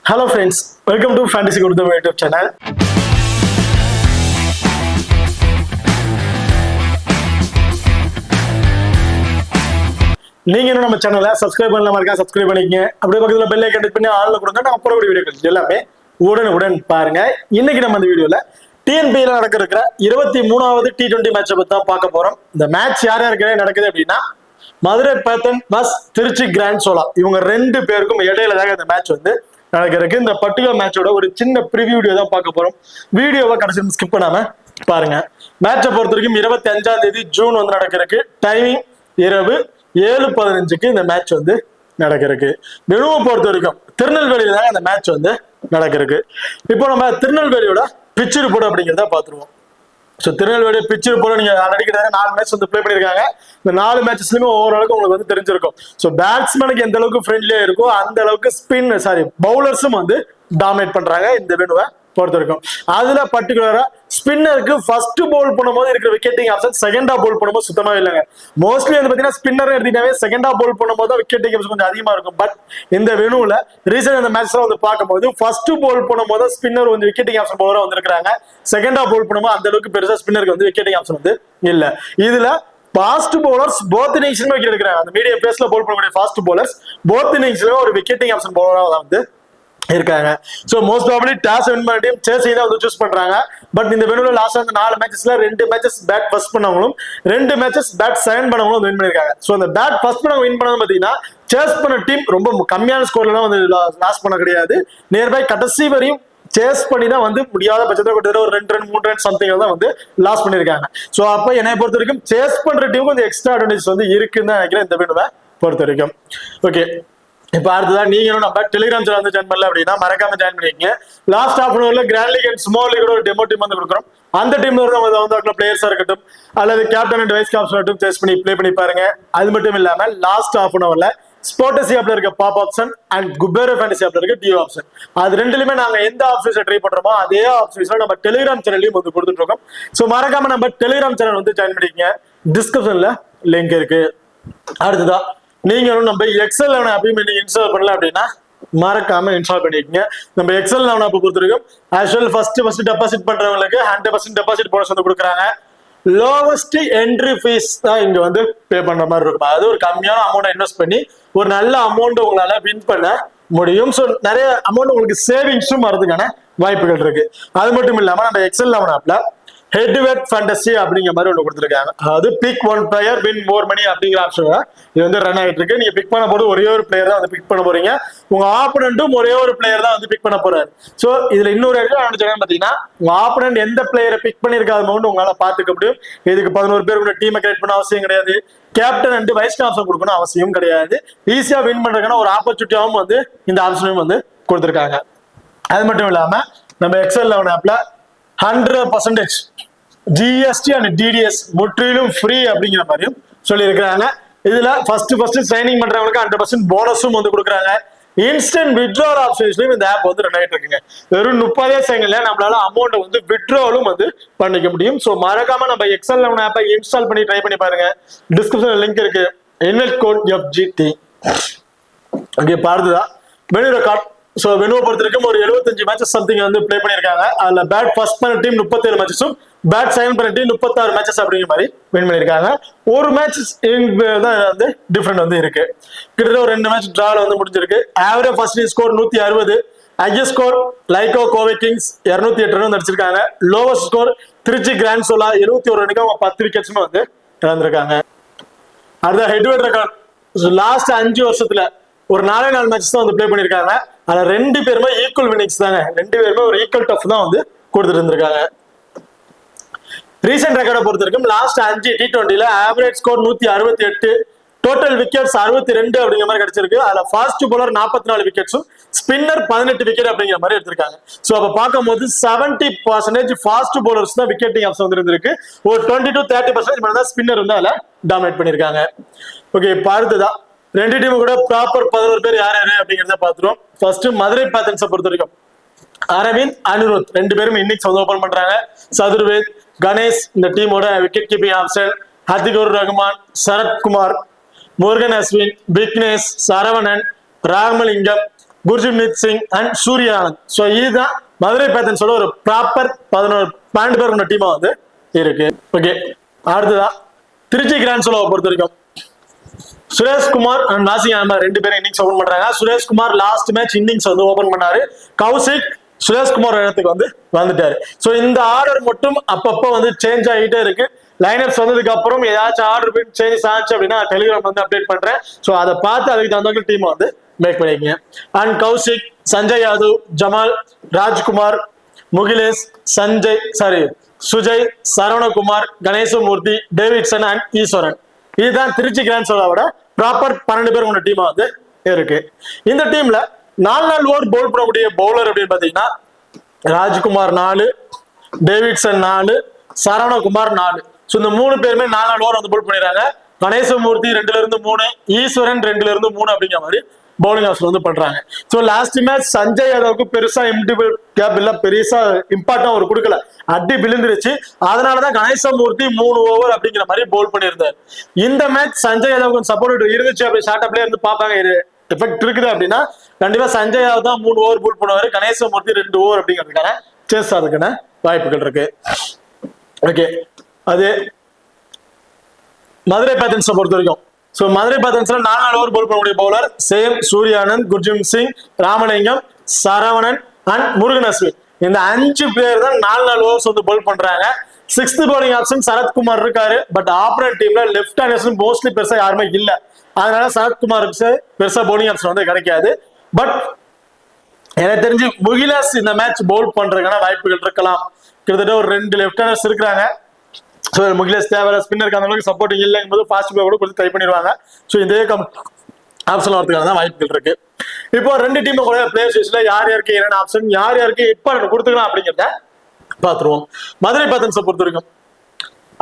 Hello friends, welcome to Fantasy Guru YouTube channel. நீங்க இன்னும் நம்ம சேனலை சப்ஸ்கிரைப் பண்ணலாமா இருக்கா? சப்ஸ்கிரைப் பண்ணிக்கங்க. அப்படியே பக்கத்துல பெல் ஐகான் கிளிக் பண்ணி ஆல்ல கொடுங்க. நான் அப்புறம் வீடியோ கிளிக் எல்லாமே உடனுக்குடன் பாருங்க. இன்னைக்கு நம்ம இந்த வீடியோல டிஎன்பிஎல் நடக்க இருக்கிற 23வது T20 மேட்சை பத்தி தான் பார்க்க போறோம். இந்த மேட்ச் யார் யாருக்கு நடக்குது அப்படின்னா மதுரை பேத்தன் பஸ் திருச்சி கிராண்ட் சோலா இவங்க ரெண்டு பேருக்கும் இடையில தான் இந்த மேட்ச் வந்து நடக்கிறதுக்கு. இந்த பர்டிகுலர் மேட்சோட ஒரு சின்ன ப்ரிவியூ வீடியோ தான் பார்க்க போறோம். வீடியோவை கடைசி ஸ்கிப் பண்ணாம பாருங்க. மேட்சை பொறுத்த வரைக்கும் 25ஆம் தேதி ஜூன் வந்து நடக்கிறதுக்கு. டைமிங் இரவு 7:15 இந்த மேட்ச் வந்து நடக்கிறதுக்கு. வெணுவை பொறுத்த வரைக்கும் திருநெல்வேலியில தான் இந்த மேட்ச் வந்து நடக்கிறதுக்கு. இப்போ நம்ம திருநெல்வேலியோட பிச் ரிப்போர்ட் அப்படிங்கிறத பார்த்துருவோம். ஸோ திருநெல்வேலி பிச் ரிப்போர்ட் நீங்க ஆல்ரெடி 4 மேட்ச் வந்து பிளே பண்ணியிருக்காங்க. இந்த 4 மேட்சஸ்லயுமே ஓரளவுக்கு உங்களுக்கு வந்து தெரிஞ்சிருக்கும். ஸோ பேட்ஸ்மேனுக்கு எந்த அளவுக்கு ஃப்ரெண்ட்லியா இருக்கோ அந்த அளவுக்கு பவுலர்ஸும் வந்து டாமினேட் பண்றாங்க இந்த வெணுவை பொறுத்த வரைக்கும். அதுல பர்டிகுலரா ஸ்பின்னருக்கு ஃபர்ஸ்ட் பவுல் பண்ணும்போது இருக்கிற விக்கெட்டிங் ஆப்ஷன் செகண்டா பவுல் பண்ணும்போது சுத்தமா இல்லைங்க. மோஸ்ட்லி வந்து பாத்தீங்கன்னா ஸ்பின்னர் எடுத்தீங்கன்னாவே செகண்டா பவுல் பண்ணும்போது தான் விக்கெட்டிங் ஆப்ஷன் கொஞ்சம் அதிகமா இருக்கும். பட் இந்த வெணுல ரீசெண்ட் இந்த மேட்ச்ல வந்து பார்க்கும்போது ஃபர்ஸ்ட் பவுல் பண்ணும்போது ஸ்பின்னர் வந்து விக்கெட்டிங் ஆப்ஷன் பவுலரா வந்திருக்காங்க. செகண்டா பவுல் பண்ணும்போது அந்த அளவுக்கு பெருசா ஸ்பின்னருக்கு வந்து விக்கெட்டிங் ஆப்ஷன் வந்து இல்ல. இதுல ஃபாஸ்ட் பவுலர்ஸ் போத் இன்னிங்ஸ்லயுமே விக்கெட் எடுக்கிறாங்க. அந்த மீடியம் பேஸ்ல பவுல் பண்ணக்கூடிய ஃபாஸ்ட் பவுலர்ஸ் போத் இன்னிங்ஸ்லயும் ஒரு விக்கெட்டிங் ஆப்ஷன் பவுலரா வந்து இருக்காங்க. So most probably toss win பண்ண டீம் சேசிங் தான் வந்து சூஸ் பண்றாங்க. பட் இந்த வெணுல லாஸ்ட் அந்த 4 மேட்சஸ்ல 2 மேட்சஸ் பேட் ஃபர்ஸ்ட் பண்ணவங்களும் 2 மேட்சஸ் பேட் செகண்ட் பண்ணவங்களும் வின் பண்ணிருக்காங்க. சோ அந்த பேட் ஃபர்ஸ்ட் பண்ணவங்க வின் பண்ணது பாத்தீங்கன்னா சேஸ் பண்ண டீம் ரொம்ப கம்மியான ஸ்கோர்லாம் வந்து லாஸ் பண்ண கிடையாது. நியர்பை கடைசி வரையும் சேஸ் பண்ணி தான் வந்து முடியாத பட்சத்தில் கிட்டத்தட்ட ஒரு 2 ரன் 3 ரன் சம்திங் தான் வந்து லாஸ் பண்ணிருக்காங்க. சோ அப்ப என்னை பொறுத்த வரைக்கும் சேஸ் பண்ற டீமுக்கு கொஞ்சம் எக்ஸ்ட்ரா அட்வான்டேஜ் வந்து இருக்குன்னு தான் நினைக்கிறேன் இந்த வெணுவை பொறுத்த வரைக்கும். ஓகே, இப்ப அடுத்ததான் நீங்க நம்ம டெலிகிராம் சேனல் வந்து ஜாயின் பண்ணல அப்படின்னா மறக்காம ஜாயின் பண்ணிக்கங்க. லாஸ்ட் ஹாஃப் அன் ஹவர்ல grand league and small league ஒரு டெமோ டீம் வந்து கொடுக்குறோம். அந்த டீம்ல வந்து பிளேயர்ஸா இருக்கட்டும் அல்லது captain and vice captain test பண்ணி ப்ளே பண்ணி பாருங்க. அது மட்டும் இல்லாம லாஸ்ட் ஹாஃப் அன் ஹவர்ல ஸ்போர்ட்ஸ் ஆப்ல இருக்க பாப் ஆப்ஷன் அண்ட் குபேரோ ஃபேண்டசி ஆப்ல இருக்க டிஓ ஆப்ஷன், அது ரெண்டுலயுமே நாங்க எந்த ஆப்ஷன்ஸை ட்ரை பண்றோமோ அதே ஆப்ஷன்ஸ்ல நம்ம டெலிகிராம் சேனல்லையும் வந்து கொடுத்துட்டு இருக்கோம். சோ மறக்காம நம்ம டெலிகிராம் சேனல் வந்து ஜாயின் பண்ணிக்கங்க. டிஸ்கிரிப்ஷன்ல லிங்க் இருக்கு. அடுத்ததான் நீங்க நம்ம எக்ஸல் ஆப்பையும் நீங்க இன்ஸ்டால் பண்ணல அப்படின்னா மறக்காம இன்ஸ்டால் பண்ணிக்கங்க. நம்ம எக்ஸல் ஆப்பை பொறுத்த வரைக்கும் ஆக்சுவல் ஃபர்ஸ்ட் டெபாசிட் பண்றவங்களுக்கு 100% டெபாசிட் போனஸ் வந்து கொடுக்குறாங்க. லோவஸ்ட் என்ட்ரி ஃபீஸ் தான் இங்க வந்து பே பண்ற மாதிரி இருக்கும். அது ஒரு கம்மியான அமௌண்ட் இன்வெஸ்ட் பண்ணி ஒரு நல்ல அமௌண்ட் உங்களால வின் பண்ண முடியும். ஸோ நிறைய அமௌண்ட் உங்களுக்கு சேவிங்ஸும் வரதுக்கான வாய்ப்புகள் இருக்கு. அது மட்டும் இல்லாம நம்ம எக்ஸல் ஆப்ல ஹெட் டு ஹெட் ஃபேண்டசி அப்படிங்கிற மாதிரி ஒன்று கொடுத்துருக்காங்க. அதாவது பிக் ஒன் பிளேயர் வின் மோர் மணி அப்படிங்கிற ஆப்ஷன் இது வந்து ரன் ஆகிட்டு இருக்கு. நீங்க பிக் பண்ண போது ஒரே ஒரு பிளேயர் தான் வந்து பிக் பண்ண போறீங்க. உங்க ஆப்பனண்ட்டும் ஒரே ஒரு பிளேயர் தான் வந்து பிக் பண்ண போறாரு. சோ இதுல இன்னொரு பாத்தீங்கன்னா உங்க ஆப்பனண்ட் எந்த பிளேயரை பிக் பண்ணிருக்காத அமௌண்ட் உங்களால பாத்துக்க முடியும். இதுக்கு 11 பேர் கூட டீமை கிரியேட் பண்ண அவசியம் கிடையாது. கேப்டன் அண்ட் வைஸ் கேப்டன் கொடுக்கணும் அவசியம் கிடையாது. ஈஸியா வின் பண்றதுக்கான ஒரு ஆப்பர்ச்சுனிட்டியாவும் வந்து இந்த ஆப்ஷனையும் வந்து கொடுத்துருக்காங்க. அது மட்டும் இல்லாம நம்ம எக்ஸல் ஆப்ல 100% ஜிஎஸ்டி அண்ட் டிடிஎஸ் முற்றிலும் ஃப்ரீ அப்படிங்கிற மாதிரியும் சொல்லி இருக்கிறாங்க. இதுல ஃபர்ஸ்ட் சைனிங் பண்றவங்களுக்கு 100% போனஸும் வந்து கொடுக்குறாங்க. இன்ஸ்டன்ட் வித்ட்ரால் ஆப்ஷன்ஸ்லயும் இந்த ஆப் வந்து ரன் ஆயிட்டு இருக்குங்க. வெறும் 30 செகண்ட்ல நம்மளால அமௌண்ட் வந்து வித்ட்ராலும் வந்து பண்ணிக்க முடியும். சோ மறக்காம நம்ம எக்ஸல் ஆப்பை இன்ஸ்டால் பண்ணி ட்ரை பண்ணி பாருங்க. டிஸ்கிரிப்ஷன்ல லிங்க் இருக்கு. Invest code FGT. ஓகே, பாருதான் வெனு ரெக்கார்ட். சோ வெனுவை பொறுத்த வரைக்கும் ஒரு 75 மேட்சஸ் சம்திங் வந்து பிளே பண்ணிருக்காங்க. அதுல பேட் ஃபர்ஸ்ட் பண்ண டீம் 37 மேட்சஸும் பேட் செகண்ட் பண்ண டீம் 36 மேட்சஸ் அப்படிங்கிற மாதிரி வின் பண்ணிருக்காங்க. ஒரு மேட்ச் தான் வந்து டிஃபரெண்ட் வந்து இருக்கு. கிட்டத்தட்ட ஒரு 2 மேட்ச் டிரால வந்து முடிஞ்சிருக்கு. Average first score 160, highest score Lyca Kovai kings 208 run அடிச்சிருக்காங்க. Lowest score Trichy grand Chola 71 ரனுக்கு அவங்க 10 விக்கெட்ஸுமே வந்து இழந்திருக்காங்க. அடுத்த ஹெட் வெட் ரெக்கார்ட் லாஸ்ட் 5 வருஷத்துல ஒரு 4 மேட்சஸ் தான் வந்து பிளே பண்ணிருக்காங்க. ஆனா 2 பேருமே ஈக்குவல் வின்னிங்ஸ் தாங்க. 2 பேருமே ஒரு ஈக்குவல் டஃப் தான் வந்து கொடுத்துட்டு இருந்திருக்காங்க. ரீசெண்ட் ரெக்கார்டை பொறுத்த வரைக்கும் லாஸ்ட் 5 T20ல ஆவரேஜ் ஸ்கோர் 168, டோட்டல் விக்கெட்ஸ் 62 அப்படிங்கிற மாதிரி கிடைச்சிருக்கு. அதுல ஃபாஸ்ட் பவுலர் 44 விக்கெட்ஸும் ஸ்பின்னர் 18 விக்கெட் அப்படிங்கிற மாதிரி எடுத்திருக்காங்க. சோ அப்ப பார்க்கும்போது 70% ஃபாஸ்ட் பவுலர்ஸ் தான் விக்கெட்டிங் ஆப்ஷன் வந்து இருந்திருக்கு. ஒரு 20 to 30% மட்டும் தான் ஸ்பின்னர் வந்து அதுல டாமினேட் பண்ணிருக்காங்க. ஓகே, அடுத்ததான் 2 டீம் கூட ப்ராப்பர் 11 பேர் யார் யாரு அப்படிங்கிறத பாத்துருவோம். ஃபர்ஸ்ட் மதுரை பேத்தன்ஸை பொறுத்த வரைக்கும் அரவிந்த் அனிருத் 2 பேரும் இன்னிங்ஸ் வந்து ஓபன் பண்றாங்க. சதுர்வேத் கணேஷ் இந்த டீமோட wicket keeping option. Hathikur Rahman, Sarathkumar, Murugan Ashwin, Vignesh, Saravanan, Ramalingam, Gurjimnit Singh and Surya Anand. So இதுதான் மதுரை பேத்தன்ஸோட ஒரு ப்ராப்பர் 11 பேர் கொண்ட டீமா வந்து இருக்கு. ஓகே, அடுத்ததான் திருச்சி கிராண்ட் சோலோவை பொறுத்த வரைக்கும் சுரேஷ்குமார் அண்ட் நாசிங் அஹமத் 2 பேரும் இன்னிங்ஸ் ஓபன் பண்றாங்க. சுரேஷ்குமார் லாஸ்ட் மேட்ச் இன்னிங்ஸ் வந்து ஓபன் பண்ணாரு. கௌசிக் சுரேஷ்குமார் இடத்துக்கு வந்து வந்துட்டாரு. ஸோ இந்த ஆர்டர் மட்டும் அப்பப்போ வந்து சேஞ்ச் ஆகிட்டே இருக்கு. லைனப்ஸ் வந்ததுக்கு அப்புறம் ஏதாச்சும் ஆர்டர் சேஞ்ச் ஆச்சு அப்படின்னா டெலிகிராம் வந்து அப்டேட் பண்றேன். ஸோ அதை பார்த்து அதுக்கு தகுந்த டீம் வந்து மேக் பண்ணிக்கங்க. And Kaushik, Sanjay Yadav, Jamal, Rajkumar, Mukilesh, Sujay, Saravanakumar, Ganesamoorthy, Davidson and Eswaran. இதுதான் திருச்சி கிராண்ட் சோலாவோட ப்ராப்பர் 12 பேர் கொண்ட டீமா வந்து இருக்கு. இந்த டீம்ல 4 ஓவர் போல் பண்ணக்கூடிய பவுலர் அப்படின்னு பாத்தீங்கன்னா ராஜ்குமார் 4, டேவிட்சன் 4, சரவணகுமார் 4. ஸோ இந்த 3 பேருமே 4 ஓவர் வந்து போல் பண்ணிடுறாங்க. கணேசமூர்த்தி 2ல இருந்து 3, ஈஸ்வரன் 2ல இருந்து 3 அப்படிங்கிற மாதிரி பவுலிங் ஆப்ஷன் வந்து பண்றாங்க. ஸோ லாஸ்ட் மேட்ச் சஞ்சய் யாதவுக்கு பெருசா கேப் இல்ல, பெருசா இம்பார்ட்டா ஒரு கொடுக்கல, அடி விழுந்துருச்சு. அதனாலதான் கணேசமூர்த்தி 3 ஓவர் அப்படிங்கிற மாதிரி போல் பண்ணியிருந்தார். இந்த மேட்ச் சஞ்சய் யாதவ் கொஞ்சம் சப்போர்ட் இருந்துச்சு, அப்படி ஷார்ட் அப்லயே இருந்து பார்ப்பாங்க எஃபெக்ட் இருக்குது அப்படின்னா கண்டிப்பா சஞ்சய் யாதவ் தான் 3 ஓவர் போல் பண்ணுவாரு. கணேசமூர்த்தி 2 ஓவர் அப்படிங்கிறதுக்கான சேஸ் அதுக்கான வாய்ப்புகள் இருக்கு. ஓகே, அது மதுரை பேத்தன்ஸை பொறுத்த வரைக்கும் ஸோ மதுரை பேத்தன்ஸ்ல 4 ஓவர் போல் பண்ணக்கூடிய bowler same Suryanand, Gurjim Singh, Ramalingam, Saravanan and Murugan Ashwin. இந்த 5 பேர் தான் 4 ஓவர்ஸ் வந்து போல் பண்றாங்க. 6th பவுலிங் ஆப்ஷன் சரத்குமார் இருக்காரு. பட் ஆப்பரேட் டீம்ல லெஃப்ட் ஹேண்டர்ஸ் மோஸ்ட்லி பெருசா யாருமே இல்ல. அதனால சரத்குமாருக்கு பெருசா பவுலிங் ஆப்ஷன் வந்து கிடைக்காது. பட் எனக்கு தெரிஞ்சு முகிலாஸ் இந்த மேட்ச் பவுல் பண்றதுக்கான வாய்ப்புகள் இருக்கலாம். கிட்டத்தட்ட ஒரு 2 லெஃப்ட் ஹேண்டர்ஸ் இருக்கிறாங்க. ஸோ முகிலேஷ் தேவையில்ல, ஸ்பின்னருக்கு அந்த அளவுக்கு சப்போர்ட்டிங் இல்லைங்கும் போது ஃபாஸ்ட் பால் கூட கொஞ்சம் ட்ரை பண்ணிடுவாங்க. ஸோ இதே ஆப்ஷன் வரதுக்கான தான் வாய்ப்புகள் இருக்கு. இப்போ 2 டீம் கூட பிளேயர்ஸ்ல யார் யாருக்கு என்னென்ன ஆப்ஷன், யார் யாருக்கு எப்ப கொடுத்துக்கலாம் அப்படிங்கிறத பார்த்துருவோம். மதுரை பேத்தன்ஸை பொறுத்த வரைக்கும்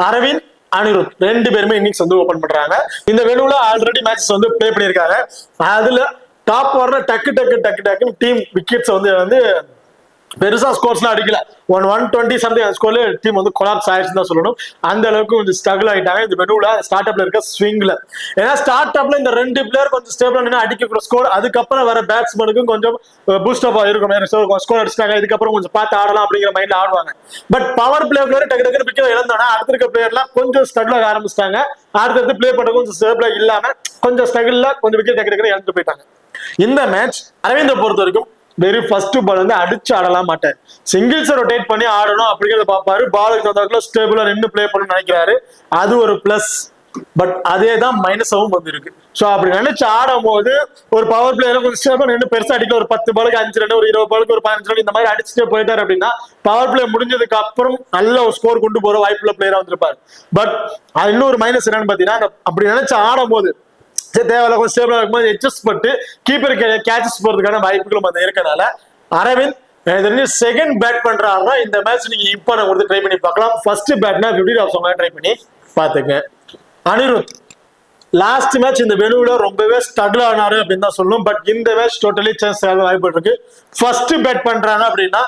அரவிந்த், அனிருத் 2 பேருமே இன்னிங்ஸ் வந்து ஓபன் பண்றாங்க. இந்த வெனுல ஆல்ரெடி மேட்சஸ் வந்து பிளே பண்ணியிருக்காங்க. அதுல டாப் ஓவர்ல டக்கு டீம் விக்கெட்ஸ் வந்து பெருசா ஸ்கோர்ஸ்லாம் அடிக்கல. 120 சம்திங் ஸ்கோர்ல டீம் வந்து கொலாப்ஸ் ஆயிடுச்சுன்னு தான் சொல்லணும். அந்த அளவுக்கு கொஞ்சம் ஸ்ட்ரகிள் ஆயிட்டாங்க இந்த மெனுல ஸ்டார்ட் அப்ல இருக்க ஸ்விங்ல. ஏன்னா ஸ்டார்ட் அப்ல இந்த 2 பிளேயர் கொஞ்சம் ஸ்டேபிளா நின்று அடிக்கிற ஸ்கோர், அதுக்கப்புறம் வர பேட்ஸ்மேனுக்கும் கொஞ்சம் பூஸ்ட் அப் இருக்கும். ஸ்கோர் அடிச்சிட்டாங்க, இதுக்கப்புறம் கொஞ்சம் பார்த்து ஆடலாம் அப்படிங்கிற மைண்ட்ல ஆடுவாங்க. பட் பவர் பிளே பிளேயர் டக்கு விக்கெட் இழந்தோன்னா அடுத்த இருக்க பிளேயர்லாம் கொஞ்சம் ஸ்ட்ரகிள் ஆக ஆரம்பிச்சிட்டாங்க. அடுத்தடுத்து பிளே பண்ண கொஞ்சம் ஸ்டேபிளா இல்லாம கொஞ்சம் ஸ்ட்ரகிள்ல கொஞ்சம் விக்கெட் டக்கு இழந்து போயிட்டாங்க. இந்த மேட்ச் அரவிந்தை பொறுத்த வரைக்கும் வெரி ஃபர்ஸ்ட் பால் வந்து அடிச்சு ஆடலாம் மாட்டார். சிங்கிள்ஸ் ரொட்டேட் பண்ணி ஆடணும் அப்படிங்கிறத பார்ப்பாரு. பாலுக்கு தகுந்த ஸ்டேபிளா நின்று பிளே பண்ணணும்னு நினைக்கிறாரு. அது ஒரு பிளஸ். பட் அதே தான் மைனஸாவும் வந்து இருக்கு. ஸோ அப்படி நினைச்சு ஆடும் போது ஒரு பவர் பிளேயர் கொஞ்சம் ஸ்டேபிளா நின்று பெருசா அடிக்கல, ஒரு 10 பாலுக்கு 5 ரன், ஒரு 20 பாலுக்கு ஒரு 15 ரன் இந்த மாதிரி அடிச்சுட்டே போயிட்டாரு அப்படின்னா பவர் பிளே முடிஞ்சதுக்கு அப்புறம் நல்ல ஒரு ஸ்கோர் கொண்டு போற வாய்ப்புள்ள பிளேயரா வந்திருப்பாரு. பட் அது இன்னொரு மைனஸ் என்னன்னு பாத்தீங்கன்னா அப்படி நினைச்சு ஆடும் போது தேவையில்ல கொஞ்சம் ஸ்டேபிளா இருக்கும்போது அட்ஜஸ்ட் பண்ணிட்டு கீப்பர் கேச்சஸ் போறதுக்கான வாய்ப்புகளும் அந்த இருக்கனால அரவிந்த் செகண்ட் பேட் பண்றாருன்னா இந்த மேட்ச் நீங்க இம்பார்ட்டன் கொடுத்து ட்ரை பண்ணி பார்க்கலாம். ஃபர்ஸ்ட் பேட்னா 50 ஆப்ஷன் ட்ரை பண்ணி பாத்துங்க. அனிருத் லாஸ்ட் மேட்ச் இந்த வெனுல ரொம்பவே ஸ்ட்ரகிள் ஆனாரு அப்படின்னு தான் சொல்லணும். பட் இந்த மேட்ச் டோட்டலி சான்ஸ் வாய்ப்பு இருக்கு. ஃபர்ஸ்ட் பேட் பண்றாங்க அப்படின்னா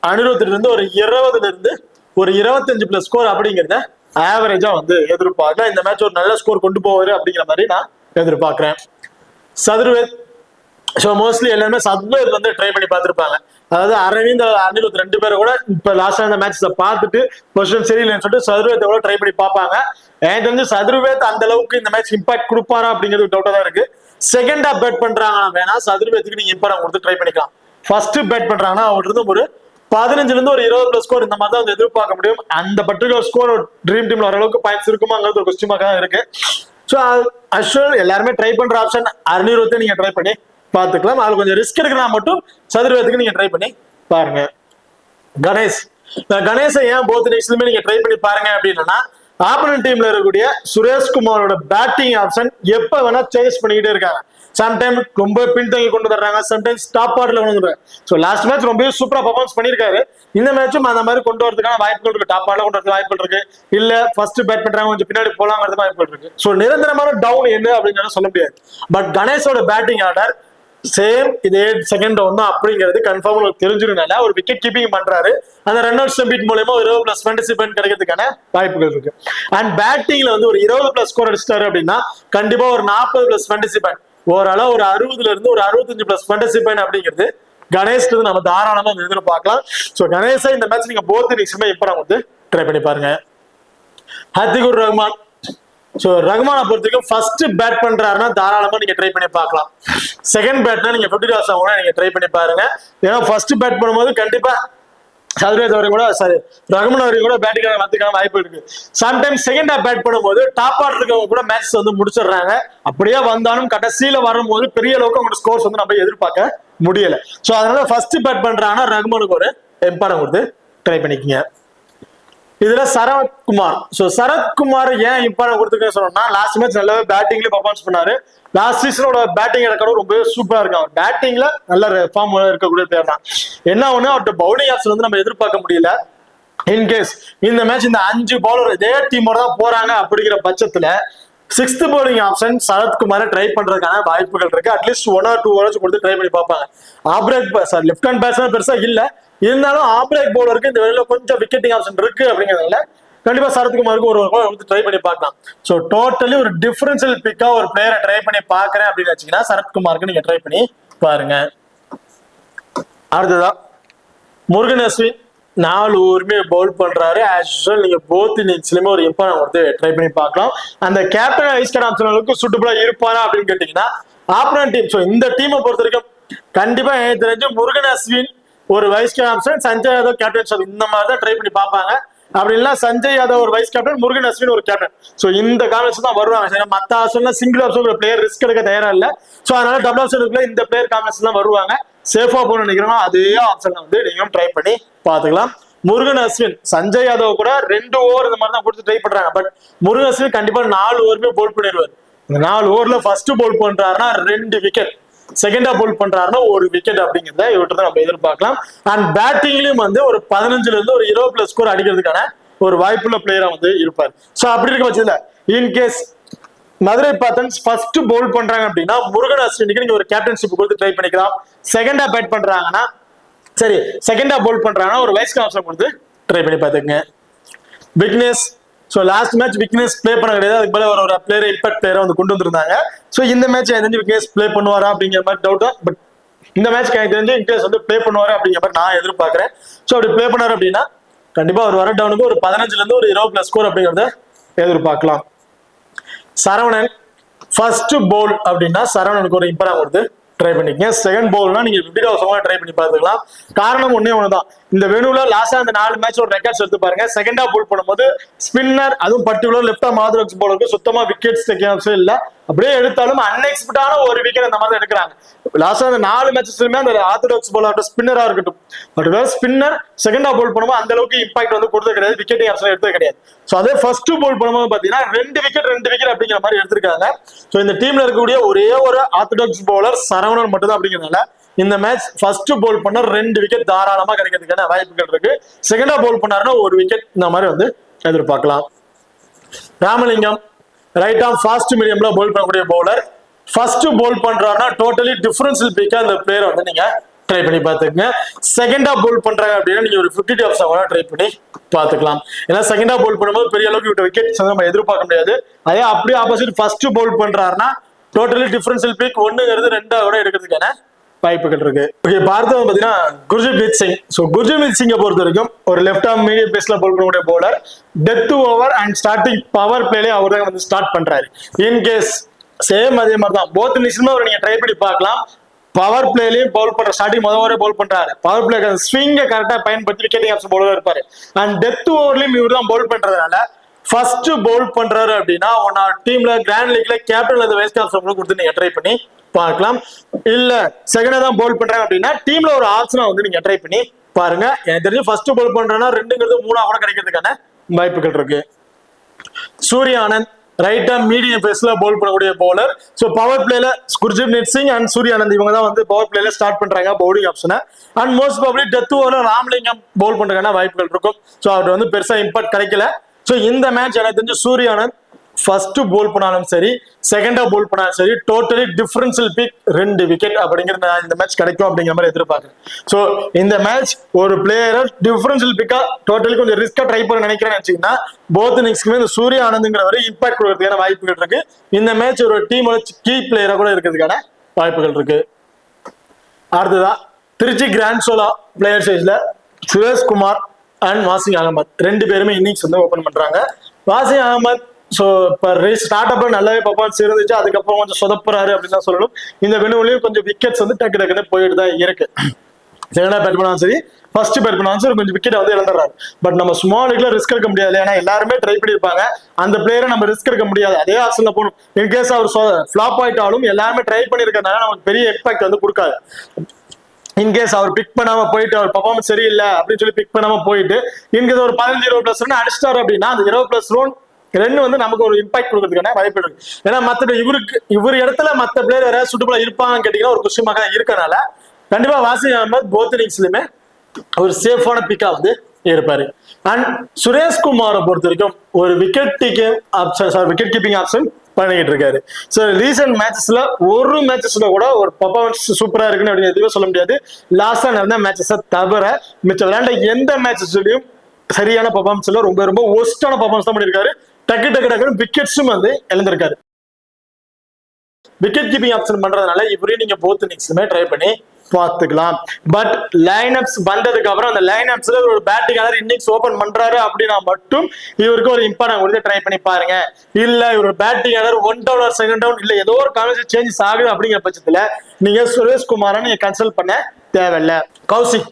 அனிருத்ல இருந்து ஒரு 20ல இருந்து ஒரு 25 பிளஸ் ஸ்கோர் அப்படிங்கிறத ஆவரேஜா வந்து எதிர்பார்க்கலாம். இந்த மேட்ச் ஒரு நல்ல ஸ்கோர் கொண்டு போவாரு அப்படிங்கிற மாதிரி நான் எதிர்பார்க்கிறேன். சதுர்வேத் ஸோ மோஸ்ட்லி எல்லாருமே சதுர்வேத் வந்து ட்ரை பண்ணி பார்த்துருப்பாங்க. அதாவது அரவிந்த், அனிருத் 2 பேரும் கூட இப்ப லாஸ்டா இந்த மேட்சை பார்த்துட்டு பொசிஷன் சரியில்லைன்னு சொல்லிட்டு சதுர்வேத்தை கூட ட்ரை பண்ணி பார்ப்பாங்க. எனக்கு தெரிஞ்சு சதுர்வேத் அந்த அளவுக்கு இந்த மேட்ச் இம்பாக்ட் கொடுப்பாரா அப்படிங்கிறது டவுட்டா தான் இருக்கு. செகண்ட் ஹாஃப் பேட் பண்றாங்க வேணா சதுர்வேத்துக்கு நீங்க இம்பார்ட்டன் கொடுத்து ட்ரை பண்ணிக்கலாம். ஃபர்ஸ்ட் பேட் பண்றாங்கன்னா அவர்கிட்ட இருந்து ஒரு 15ல இருந்து ஒரு 20 பிளஸ் ஸ்கோர் இந்த மாதிரி தான் வந்து எதிர்பார்க்க முடியும். அந்த பர்டிகுலர் ஸ்கோர் ட்ரீம் டீம்ல ஓரளவுக்கு பாயிண்ட்ஸ் இருக்குமாங்கிறது ஒரு கொஸ்டின் மார்க்கா தான் இருக்கு. ஸோ அஷ்வல் எல்லாருமே ட்ரை பண்ற ஆப்ஷன் அனிருத்தை நீங்க ட்ரை பண்ணி பார்த்துக்கலாம். அது கொஞ்சம் ரிஸ்க் எடுக்கிறா மட்டும் சதுர்வேத்துக்கு நீங்க ட்ரை பண்ணி பாருங்க. கணேசை ஏன் போத் இன்னிங்ஸ்லயுமே நீங்க ட்ரை பண்ணி பாருங்க அப்படின்னா ஆப்போனன்ட் டீம்ல இருக்கக்கூடிய சுரேஷ்குமாரோட பேட்டிங் ஆப்ஷன் எப்ப வேணா சேஸ் பண்ணிக்கிட்டே இருக்காங்க. சம்டைம் ரொம்ப பின்தங்கி கொண்டு வர்றாங்க, சம்டைம்ஸ் டாப் ஆர்டர்ல கொண்டு வந்துடுறாங்க. ஸோ லாஸ்ட் மேட்ச் ரொம்பவே சூப்பரா பர்ஃபார்மன்ஸ் பண்ணியிருக்காரு. இந்த மேட்சும் அந்த மாதிரி கொண்டு வரதுக்கான வாய்ப்புகள் இருக்கு. டாப் ஆர்டர்ல கொண்டு வரது வாய்ப்புகள் இருக்கு. இல்ல ஃபர்ஸ்ட் பேட் பண்றாங்க கொஞ்சம் பின்னாடி போலாங்கிறது வாய்ப்புகள் இருக்கு. ஸோ நிரந்தரமான டவுன் என்ன அப்படின்னு சொல்ல முடியாது. பட் கணேஷோட பேட்டிங் ஆர்டர் சேம் இதே செகண்ட் ரவுண்ட் தான் அப்படிங்கிறது கன்ஃபார்ம் உங்களுக்கு தெரிஞ்சிருந்தால ஒரு விக்கெட் கீப்பிங் பண்றாரு. அந்த ரன் அவுட் ஸ்டம்பிட் மூலமா ஒரு 20 பிளஸ் ஃபேண்டசி பாயிண்ட் கிடைக்கிறதுக்கான வாய்ப்புகள் இருக்கு. அண்ட் பேட்டிங்ல வந்து ஒரு 20 பிளஸ் ஸ்கோர் அடிச்சிட்டாரு அப்படின்னா கண்டிப்பா ஒரு 40 பிளஸ் ஃபேண்டசி பாயிண்ட் ஓரளவு ஒரு 60ல இருந்து ஒரு 65 பிளஸ் ஃபேண்டசி பாயிண்ட் அப்படிங்கிறது கணேஷ் நம்ம தாராளமா எதிர்பார்க்கலாம். ஸோ கணேஷா இந்த மேட்ச் நீங்க போத் இன்னிங்ஸுமே இப்போ வந்து ட்ரை பண்ணி பாருங்க. ஹத்திகுர் ரஹ்மான். ஸோ ரஹ்மானை பொறுத்த வரைக்கும் ஃபர்ஸ்ட் பேட் பண்றாருன்னா தாராளமா நீங்க ட்ரை பண்ணி பார்க்கலாம். செகண்ட் பேட்னா நீங்க 50 டாஸ் ஆகும் நீங்க ட்ரை பண்ணி பாருங்க. ஏன்னா ஃபர்ஸ்ட் பேட் பண்ணும்போது கண்டிப்பா சதுரேஷ் அவரையும் கூட சாரி ரஹ்மான் அவரையும் கூட பேட்டிங்காக வரதுக்கான வாய்ப்பு இருக்கு. சம்டைம்ஸ் செகண்ட் ஹாஃப் பேட் பண்ணும்போது டாப் ஆர்டர் இருக்கவங்க கூட மேட்சஸ் வந்து முடிச்சிடுறாங்க. அப்படியே வந்தாலும் கடைசியில வரும்போது பெரிய அளவுக்கு அவங்க ஸ்கோர்ஸ் வந்து நம்ம எதிர்பார்க்க முடியல. ஸோ அதனால ஃபர்ஸ்ட் பேட் பண்றாங்கன்னா ரஹ்மானுக்கு ஒரு இம்பார்ட்டன் கொடுத்து ட்ரை பண்ணிக்கங்க. இதுல சரத்குமார். சோ சரத்குமார் ஏன் இம்பார்ட்டன் கொடுத்துருக்கேன்னு சொன்னோம்னா லாஸ்ட் மேட்ச் நல்லாவே பேட்டிங்ல பர்ஃபார்மன்ஸ் பண்ணாரு. லாஸ்ட் சீசனோட பேட்டிங் ரெக்கார்டும் ரொம்ப சூப்பரா இருக்கு. அவர் பேட்டிங்ல நல்ல ஃபார்ம் இருக்கக்கூடிய பேர் தான். என்ன ஒண்ணு அவர்கிட்ட பவுலிங் ஆப்ஷன் வந்து நம்ம எதிர்பார்க்க முடியல. இன்கேஸ் இந்த மேட்ச் இந்த 5 பவுலர் இதே டீமோட தான் போறாங்க அப்படிங்கிற பட்சத்துல 6th பவுலிங் ஆப்ஷன் சரத்குமாரை ட்ரை பண்றதுக்கான வாய்ப்புகள் இருக்கு. அட்லீஸ்ட் 1 or 2 ஓவர்ஸ் கொடுத்து ட்ரை பண்ணி பார்ப்பாங்க. லெஃப்ட் ஹேண்ட் பேட்ஸ்மேன் பெருசா இல்ல, இருந்தாலும் ஆப்ரேக் பவுலருக்கு இந்த வேலையில கொஞ்சம் விக்கெட்டிங் ஆப்ஷன் இருக்கு அப்படிங்கிறதுனால கண்டிப்பா சரத்குமாருக்கு ஒரு வந்து ட்ரை பண்ணி பார்க்கலாம். ஸோ டோட்டலி ஒரு டிஃபரன்ஷியல் பிக்கா ஒரு பிளேயரை ட்ரை பண்ணி பாக்குறேன் அப்படின்னு வச்சீங்கன்னா சரத்குமாருக்கு நீங்க ட்ரை பண்ணி பாருங்க. அடுத்ததா முருகன் அஸ்வின் 4 ஓவருமே பவுல் பண்றாரு. ஆஸ் யூசுவல் நீங்க போத் இன்னிங்ஸ்லயுமே ஒரு இம்பார்ட்டன் வந்து ட்ரை பண்ணி பார்க்கலாம். அந்த கேப்டன் வைஸ் கேப்டன் ஆப்ஷன் அளவுக்கு சூட்டபிளா இருப்பாரா அப்படின்னு கேட்டீங்கன்னா ஆப்பனன்ட் டீம். ஸோ இந்த டீமை பொறுத்த வரைக்கும் கண்டிப்பா எனக்கு தெரிஞ்சு முருகன் அஸ்வின் ஒரு vice captain, Sanjay Yadav captain, இந்த மாதிரி தான் ட்ரை பண்ணி பார்ப்பாங்க. அப்படி இல்ல சஞ்சய் யாதவ் ஒரு வைஸ் கேப்டன், முருகன் அஸ்வின் ஒரு கேப்டன். சோ இந்த காம்பினேஷன் தான் வருவாங்க. மத்த ஆப்ஷன்ல சிங்கிள் ஆப்ஷன் ஒரு பிளேயர் ரிஸ்க் எடுக்க தயாரா இல்ல. சோ அதனால டபுள் ஆப்ஷன் இந்த பிளேயர் காம்பினேஷன் தான் வருவாங்க. சேஃபா போகணும்னு நினைக்கிறோம் அதே ஆப்ஷன் வந்து நீங்க ட்ரை பண்ணி பாத்துக்கலாம். முருகன் அஸ்வின் சஞ்சய் யாதவ் கூட 2 ஓவர் இந்த மாதிரி தான் கொடுத்து ட்ரை பண்றாங்க. பட் முருகன் அஸ்வின் கண்டிப்பா 4 ஓவருமே போல் பண்ணிடுவார். இந்த 4 ஓவர்ல ஃபர்ஸ்ட் போல் பண்றாருன்னா 2 விக்கெட், செகண்டா போல் பண்றாருன்னா 1 விக்கெட் அப்படிங்கிறத இவர்கிட்ட தான் நம்ம எதிர்பார்க்கலாம். அண்ட் பேட்டிங்லயும் வந்து ஒரு 15ல இருந்து ஒரு 20 பிளஸ் ஸ்கோர் அடிக்கிறதுக்கான ஒரு வாய்ப்புள்ள பிளேயரா வந்து இருப்பார். சோ அப்படி இருக்க பட்சத்துல இன்கேஸ் மதுரை பாத்தன்ஸ் ஃபர்ஸ்ட் போல் பண்றாங்க அப்படின்னா முருகன் அஸ்வினுக்கு நீங்க ஒரு கேப்டன்ஷிப் கொடுத்து ட்ரை பண்ணிக்கலாம். செகண்டா பேட் பண்றாங்கன்னா சரி செகண்டா போல் பண்றாங்கன்னா ஒரு வைஸ் ஆப்ஷன் கொடுத்து ட்ரை பண்ணி பாத்துக்கங்க. Vignesh. So last match Vignesh play பண்ண கிடையாது. அதுக்கு மேலே ஒரு பிளேயர் இம்பாக்ட் பிளேயரை வந்து கொண்டு வந்திருந்தாங்க. ஸோ இந்த மேட்ச் எனக்கு தெரிஞ்சு விக்னேஷ் பிளே பண்ணுவாரா அப்படிங்கிற மாதிரி டவுட் தான். பட் இந்த மேட்ச் எனக்கு தெரிஞ்சு விக்னேஷ் வந்து பிளே பண்ணுவாரு அப்படிங்கிற மாதிரி நான் எதிர்பார்க்கிறேன். ஸோ அப்படி பிளே பண்ணாரு அப்படின்னா கண்டிப்பா அவர் வர டவுனுக்கு ஒரு 15ல இருந்து ஒரு 20 பிளஸ் ஸ்கோர் அப்படிங்கிறத எதிர்பார்க்கலாம். சரவணன் ஃபர்ஸ்ட் போல் அப்படின்னா சரவணனுக்கு ஒரு இம்பார்ட்டன் கொடுத்து ட்ரை பண்ணிக்கங்க. செகண்ட் பவுல்னா நீங்க 50 அவசரமா ட்ரை பண்ணி பார்த்துக்கலாம். காரணம் ஒன்னே ஒண்ணுதான். இந்த வெனுல லாஸ்டா அந்த 4 மேட்ச் ஒரு ரெக்கார்ட்ஸ் எடுத்து பாருங்க. செகண்டா போல் பண்ணும்போது ஸ்பின்னர் அதுவும் பர்டிகுலர் லெஃப்ட் ஆர்ம் ஆர்த்தடாக்ஸ் பவுலருக்கு சுத்தமா விக்கெட்ஸ் டேக்கிங்ஸே இல்ல. அப்படியே எடுத்தாலும் அன்எக்ஸ்பெக்டான ஒரு விக்கெட் அந்த மாதிரி எடுக்கிறாங்க. லாஸ்டா அந்த 4 மேட்சஸ்லயுமே அந்த ஆர்த்தடாக்ஸ் பவுலர் ஸ்பின்னரா இருக்கட்டும் பர்டிகுலர் ஸ்பின்னர் செகண்டா போல் பண்ணும்போது அந்த அளவுக்கு இம்பாக்ட் வந்து கொடுத்தது கிடையாது, விக்கெட்டிங் ஆப்ஷன் எடுத்தது கிடையாது. ஸோ அதே ஃபர்ஸ்ட் போல் பண்ணும்போது பாத்தீங்கன்னா 2 விக்கெட் அப்படிங்கிற மாதிரி எடுத்திருக்காங்க. ஸோ இந்த டீம்ல இருக்கக்கூடிய ஒரே ஒரு ஆர்த்தடாக்ஸ் பவுலர் சரவணன் மட்டும் தான் அப்படிங்கிறதுனால இந்த மேட்ச் ஃபர்ஸ்ட் போல் பண்ண 2 விக்கெட் தாராளமா கிடைக்கிறதுக்கான வாய்ப்புகள் இருக்கு. செகண்டா போல் பண்ணாருன்னா 1 விக்கெட் இந்த மாதிரி வந்து எதிர்பார்க்கலாம். ராமலிங்கம் ரைட் ஆர்ம் ஃபாஸ்ட் மீடியம்ல போல் பண்ணக்கூடிய பவுலர். ஃபர்ஸ்ட் போல் பண்றாருன்னா டோட்டலி டிஃபரன்ஷியல் பிக்கா அந்த பிளேயர் வந்து நீங்க ட்ரை பண்ணி பாத்துக்கங்க. செகண்டா போல் பண்றாங்க அப்படின்னா நீங்க ஒரு 50 டாப்ஸ் ட்ரை பண்ணி பாத்துக்கலாம். ஏன்னா செகண்டா போல் பண்ணும்போது பெரிய அளவுக்கு விட்ட விக்கெட் நம்ம எதிர்பார்க்க முடியாது. அதே அப்படியே ஆப்போசிட் ஃபர்ஸ்ட் போல் பண்றாருன்னா டோட்டலி டிஃபரன்ஷியல் பிக் 1ங்கிறது 2 எடுக்கிறதுக்கான வாய்ப்புகள் இருக்கு. ஓகே, பார்த்தவங்க பாத்தீங்கன்னா குர்ஜீத் சிங். ஸோ குர்ஜீத் சிங்கை பொறுத்த வரைக்கும் ஒரு லெஃப்ட் ஆர்ம் மீடியம் பேஸ்ல போல் பண்ணக்கூடிய bowler. Death over and starting power பிளேலே அவர் தான் வந்து ஸ்டார்ட் பண்றாரு. இன்கேஸ் சேம் அதே மாதிரி தான் போத் நிமிஷமா அவர் நீங்க ட்ரை பண்ணி பார்க்கலாம். பவர் பிளேலயும் பவுல் பண்ற ஸ்டார்டிங் முதல் பவுல் பண்றாரு. பவர் பிளே ஸ்விங்கை கரெக்டா பயன்படுத்தி விக்கெட்டிங் ஆப்ஷன் பவுலர் இருப்பாரு. அண்ட் டெத் ஓவர்லயும் இவர் தான் பவுல் பண்றதுனால ஃபர்ஸ்ட் பவுல் பண்றாரு அப்படின்னா டீம்ல கிராண்ட் லீக்ல கேப்டன் வைஸ் ஆப்ஷன் கொடுத்து நீங்க ட்ரை பண்ணி பார்க்கலாம். இல்ல செகண்டா தான் பவுல் பண்றாங்க அப்படின்னா டீம்ல ஒரு ஆப்ஷனா வந்து நீங்க ட்ரை பண்ணி பாருங்க. எனக்கு தெரிஞ்சு ஃபர்ஸ்ட் பவுல் பண்றேன்னா 2ங்கிறது 3 கூட கிடைக்கிறதுக்கான வாய்ப்புகள் இருக்கு. சூரிய ஆனந்த் ரைட் ஆர்ம் மீடியம் பேஸ்ல பவுல் பண்ணக்கூடிய பவுலர். ஸோ பவர் பிளேல குர்ஜீத் சிங் அண்ட் சூரிய ஆனந்த் இவங்க தான் வந்து பவர் பிளேல ஸ்டார்ட் பண்றாங்க பவுலிங் ஆப்ஷனை. அண்ட் மோஸ்ட் ப்ராபபிலி டெத் ஓவர்ல ராமலிங்கம் பவுல் பண்றதுக்கான வாய்ப்புகள் இருக்கும். ஸோ அவர் வந்து பெருசா இம்பாக்ட் கிடைக்கல. ஸோ இந்த மேட்ச் எனக்கு தெரிஞ்சு சூரிய ஆனந்த் ஃபர்ஸ்ட் போல் பண்ணாலும் சரி, செகண்டா போல் பண்ணாலும் சரி, டோட்டலி டிஃபரன்ஷியல் பிக் 2 விக்கெட் அப்படிங்கிறது நான் இந்த மேட்ச் கிடைக்கும் அப்படிங்கிற மாதிரி எதிர்பார்க்கிறேன். ஸோ இந்த மேட்ச் ஒரு பிளேயரை டிஃபரன்ஷியல் பிக்கா டோட்டலி கொஞ்சம் ரிஸ்கா ட்ரை பண்ண நினைக்கிறேன்னு வச்சுக்கிங்கன்னா போத் இன்னிங்ஸ்க்குமே இந்த சூரிய ஆனந்துங்கிற வரை இம்பாக்ட் கொடுக்கறதுக்கான வாய்ப்புகள் இருக்கு. இந்த மேட்ச் ஒரு டீமோட கீ பிளேயரா கூட இருக்கிறதுக்கான வாய்ப்புகள் இருக்கு. அடுத்ததா திருச்சி கிராண்ட் சோலா பிளேயர் சைஸ்ல சுரேஷ்குமார் அண்ட் வாசிம் அகமது 2 பேருமே இன்னிங்ஸ் வந்து ஓபன் பண்றாங்க. வாசிம் அகமது ஸோ இப்போ ஸ்டார்ட் அப்ல நல்லாவே பர்ஃபார்மன்ஸ் இருந்துச்சு, அதுக்கப்புறம் கொஞ்சம் சொதப்புறாரு அப்படின்னு தான் சொல்லணும். இந்த வெனுவிலையும் கொஞ்சம் விக்கெட்ஸ் வந்து டக்கு டக்குன்னு போயிட்டு தான் இருக்கு. செகண்டா பேட் பண்ணாலும் சரி, ஃபர்ஸ்ட் பேட் பண்ணாலும் சரி கொஞ்சம் விக்கெட் வந்து இழந்துடுறாரு. பட் நம்ம ஸ்மால் லீக்ல ரிஸ்க் எடுக்க முடியாது, ஏன்னா எல்லாருமே ட்ரை பண்ணியிருப்பாங்க. அந்த பிளேயரை நம்ம ரிஸ்க் எடுக்க முடியாது, அதே ஆப்ஷன்ல போகணும். இன்கேஸ் அவர் ஃபிளாப் ஆயிட்டாலும் எல்லாருமே ட்ரை பண்ணியிருக்கிறதுனால நமக்கு பெரிய இம்பாக்ட் வந்து கொடுக்காது. இன்கேஸ் அவர் பிக் பண்ணாம போயிட்டு அவர் பர்ஃபார்மன்ஸ் சரியில்லை அப்படின்னு சொல்லி பிக் பண்ணாம போயிட்டு இன்கேஸ் ஒரு 15-20+ ரன் அடிச்சிட்டாரு அப்படின்னா அந்த 20+ ரன் வந்து நமக்கு ஒரு இம்பாக்ட் கொடுக்கறதுக்கான வாய்ப்பு இருக்கு. ஏன்னா மற்ற இவர் இடத்துல மற்ற பிளேயர் வேற சூட்டபிளா இருப்பாங்கன்னு கேட்டீங்கன்னா ஒரு கொஸ்டின் மார்க் இருக்கனால கண்டிப்பா வாசிம் அகமது போத் இன்னிங்ஸ்லயுமே ஒரு சேஃபான பிக்கா வந்து இருப்பாரு. அண்ட் சுரேஷ்குமாரை பொறுத்த வரைக்கும் ஒரு விக்கெட் கீப்பிங் ஆப்ஷன் பண்ணிக்கிட்டு இருக்காரு. ஸோ ரீசெண்ட் மேட்சஸ்ல ஒரு மேட்சஸ்ல கூட ஒரு பர்ஃபார்மன்ஸ் சூப்பரா இருக்குன்னு அப்படின்னு எதுவுமே சொல்ல முடியாது. லாஸ்டா நடந்த மேட்சஸை தவிர மிச்சம் விளையாண்ட எந்த மேட்சஸ்லயும் சரியான பர்ஃபார்மன்ஸ் இல்ல, ரொம்ப ரொம்ப ஒஸ்டான பர்ஃபார்மன்ஸ் தான் பண்ணியிருக்காரு. டக்குன்னு விக்கெட்ஸும் வந்து இழந்திருக்காரு. விக்கெட் கீப்பிங் ஆப்ஷன் பண்றதுனால இவரையும் நீங்க போத் இன்னிங்ஸ்லுமே ட்ரை பண்ணி பார்த்துக்கலாம். பட் லைன் அப்ஸ் வந்ததுக்கு அப்புறம் அந்த லைன் அப்ஸ்ல ஒரு பேட்டிங்காளர் இன்னிங்ஸ் ஓபன் பண்றாரு அப்படின்னா மட்டும் இவருக்கு ஒரு இம்பார்ட்டன் கொடுத்து ட்ரை பண்ணி பாருங்க. இல்ல இவர் பேட்டிங்காளர் 1 டவுன் ஆர் 2 டவுன் இல்ல ஏதோ ஒரு காலேஜ் சேஞ்சஸ் ஆகுது அப்படிங்கிற பட்சத்துல நீங்க சுரேஷ்குமாரை நீங்க கன்சல்ட் பண்ண தேவையில்லை. கௌசிக்